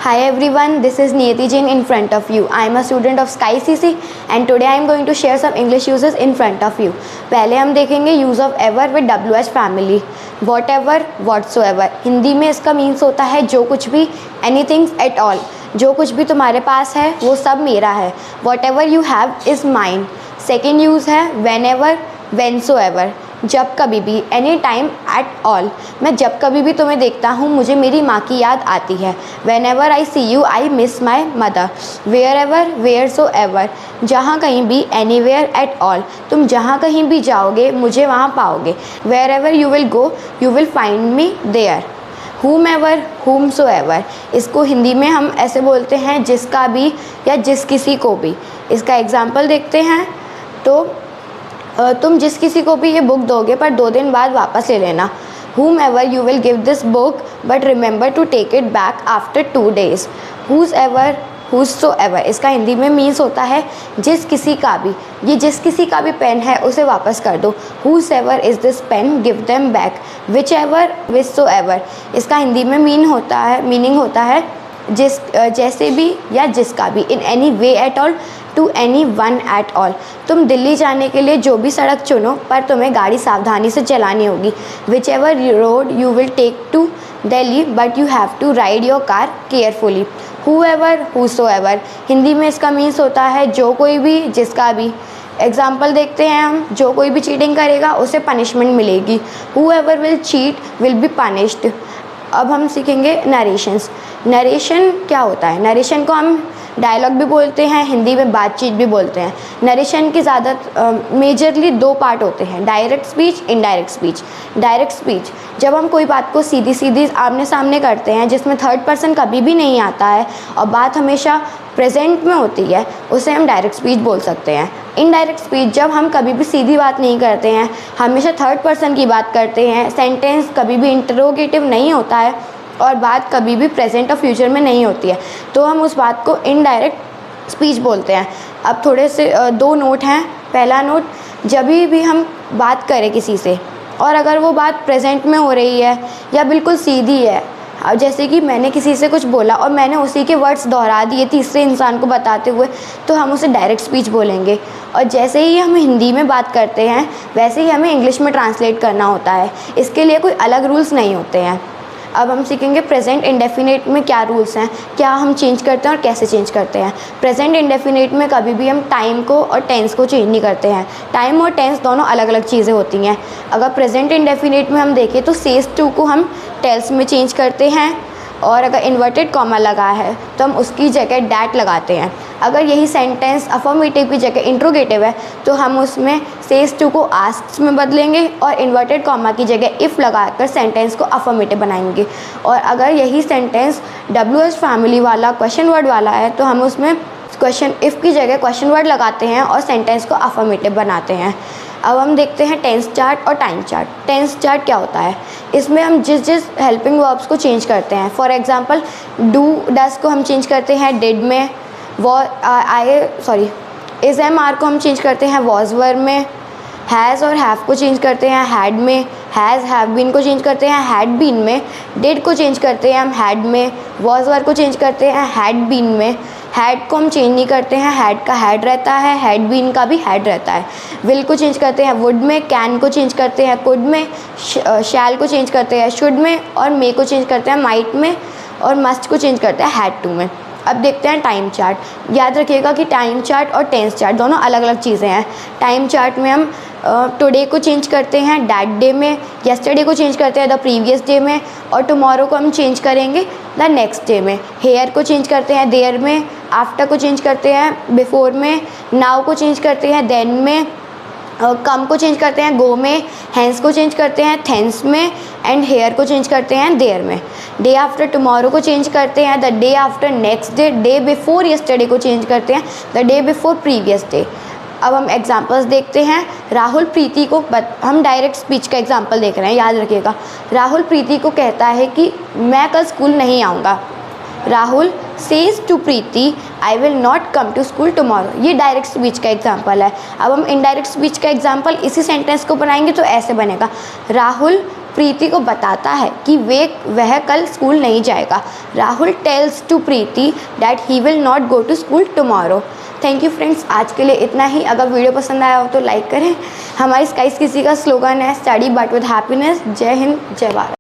Hi everyone, this is Niyati Jain in front of you. I am a student of Sky CC and today I am going to share some English uses in front of you. पहले हम देखेंगे use of ever with WH family. Whatever, whatsoever. Hindi में इसका means होता है जो कुछ भी, anything at all. जो कुछ भी तुम्हारे पास है वो सब मेरा है. Whatever you have is mine. Second use है whenever, whensoever. जब कभी भी, एनी टाइम एट ऑल. मैं जब कभी भी तुम्हें देखता हूँ मुझे मेरी माँ की याद आती है. Whenever I see you I miss my mother. Wherever, wheresoever. जहाँ कहीं भी, एनी वेयर एट ऑल. तुम जहाँ कहीं भी जाओगे मुझे वहाँ पाओगे. Wherever you will go you will find me there. whom ever, whomsoever. इसको हिंदी में हम ऐसे बोलते हैं जिसका भी या जिस किसी को भी. इसका एग्जाम्पल देखते हैं तो तुम जिस किसी को भी ये बुक दोगे पर 2 दिन बाद वापस ले लेना. whomever you will give this book but remember to take it back after 2 days. whosever, whosoever. इसका हिंदी में मीन्स होता है जिस किसी का भी. ये जिस किसी का भी पेन है उसे वापस कर दो. whosever is this pen give them back. whichever, whichsoever. इसका हिंदी में मीनिंग होता है जिस जैसे भी या जिसका भी. In any way at all, to anyone at all. तुम दिल्ली जाने के लिए जो भी सड़क चुनो पर तुम्हें गाड़ी सावधानी से चलानी होगी. Whichever road you will take to Delhi but you have to ride your car carefully. Whoever, whosoever. Hindi में इसका मीन्स होता है जो कोई भी, जिसका भी. एग्जाम्पल देखते हैं हम. जो कोई भी चीटिंग करेगा उसे पनिशमेंट मिलेगी. Whoever will cheat will be punished. अब हम सीखेंगे नरेशंस. नरेशन क्या होता है? नरेशन को हम डायलॉग भी बोलते हैं, हिंदी में बातचीत भी बोलते हैं. नरेशन की ज़्यादा मेजरली 2 पार्ट होते हैं, direct speech, indirect speech. Direct speech जब हम कोई बात को सीधी सीधी आमने सामने करते हैं जिसमें थर्ड पर्सन कभी भी नहीं आता है और बात हमेशा प्रेजेंट में होती है, उसे हम डायरेक्ट स्पीच बोल सकते हैं. इनडायरेक्ट स्पीच जब हम कभी भी सीधी बात नहीं करते हैं, हमेशा थर्ड पर्सन की बात करते हैं, सेंटेंस कभी भी इंटरोगेटिव नहीं होता है और बात कभी भी प्रेजेंट और फ्यूचर में नहीं होती है, तो हम उस बात को इनडायरेक्ट स्पीच बोलते हैं. अब थोड़े से 2 नोट हैं. पहला नोट, जब भी हम बात करें किसी से और अगर वो बात प्रेजेंट में हो रही है या बिल्कुल सीधी है, अब जैसे कि मैंने किसी से कुछ बोला और मैंने उसी के वर्ड्स दोहरा दिए तीसरे इंसान को बताते हुए, तो हम उसे डायरेक्ट स्पीच बोलेंगे. और जैसे ही हम हिंदी में बात करते हैं वैसे ही हमें इंग्लिश में ट्रांसलेट करना होता है. इसके लिए कोई अलग रूल्स नहीं होते हैं. अब हम सीखेंगे प्रेजेंट इंडेफिनिट में क्या रूल्स हैं, क्या हम चेंज करते हैं और कैसे चेंज करते हैं. प्रेजेंट इंडेफिनिट में कभी भी हम टाइम को और टेंस को चेंज नहीं करते हैं. टाइम और टेंस दोनों अलग अलग चीज़ें होती हैं. अगर प्रेजेंट इंडेफिनिट में हम देखें तो सेज टू को हम टेल्स में चेंज करते हैं और अगर इन्वर्टेड कॉमा लगा है तो हम उसकी जगह डैट लगाते हैं. अगर यही सेंटेंस अफर्मेटिव की जगह इंट्रोगेटिव है तो हम उसमें सेज टू को आस्क्स में बदलेंगे और इन्वर्टेड कॉमा की जगह इफ़ लगाकर सेंटेंस को अफर्मेटिव बनाएंगे. और अगर यही सेंटेंस WH फैमिली वाला क्वेश्चन वर्ड वाला है तो हम उसमें क्वेश्चन इफ़ की जगह क्वेश्चन वर्ड लगाते हैं और सेंटेंस को अफर्मेटिव बनाते हैं. अब हम देखते हैं टेंस चार्ट और टाइम चार्ट. टेंस चार्ट क्या होता है? इसमें हम जिस हेल्पिंग वर्ब्स को चेंज करते हैं, फॉर एग्जांपल डू डस को हम चेंज करते हैं डिड में. इज़ एम आर को हम चेंज करते हैं वॉज वर में. हैज़ और हैव को चेंज करते हैं हैड में. हैज़ हैव बीन को चेंज करते हैं हैड बीन में. डिड को चेंज करते हैं हम हैड में. वॉज वर को चेंज करते हैं हैड बीन में. हैड को हम चेंज नहीं करते हैं, हैड का हैड रहता है, हैड बीन का भी हैड रहता है. विल को चेंज करते हैं वुड में. कैन को चेंज करते हैं कुड में. शैल को चेंज करते हैं शुड में. और मे को चेंज करते हैं माइट में. और मस्ट को चेंज करते हैं हैड टू में. अब देखते हैं टाइम चार्ट. याद रखिएगा कि टाइम चार्ट और टेंस चार्ट दोनों अलग अलग चीज़ें हैं. टाइम चार्ट में हम टुडे को चेंज करते हैं दैट डे में. येस्टरडे को चेंज करते हैं द प्रीवियस डे में. और टुमारो को हम चेंज करेंगे द नेक्स्ट डे में. हेयर को चेंज करते हैं देयर में. आफ्टर को चेंज करते हैं बिफोर में. नाउ को चेंज करते हैं देन में. कम को चेंज करते हैं गो में. हैंस को चेंज करते हैं थेंस में. एंड हेयर को चेंज करते हैं देयर में. डे आफ्टर टुमारो को चेंज करते हैं the day after next day. Day before yesterday को चेंज करते हैं the day before previous day. अब हम एग्जांपल्स देखते हैं. राहुल प्रीति को हम डायरेक्ट स्पीच का एग्जांपल देख रहे हैं, याद रखिएगा. राहुल प्रीति को कहता है कि मैं कल स्कूल नहीं आऊँगा. Rahul says to Preeti I will not come to school tomorrow. ये डायरेक्ट स्पीच का एग्जाम्पल है. अब हम इनडायरेक्ट स्पीच का एग्जाम्पल इसी सेंटेंस को बनाएंगे तो ऐसे बनेगा. राहुल प्रीति को बताता है कि वह कल स्कूल नहीं जाएगा। Rahul tells to Preeti that he will not go to school tomorrow. Thank you friends, आज के लिए इतना ही। अगर वीडियो पसंद आया हो तो लाइक करें। हमारी स्काईस किसी का स्लोगन है स्टडी बट विद हैप्पीनेस। जय हिंद, जय भारत।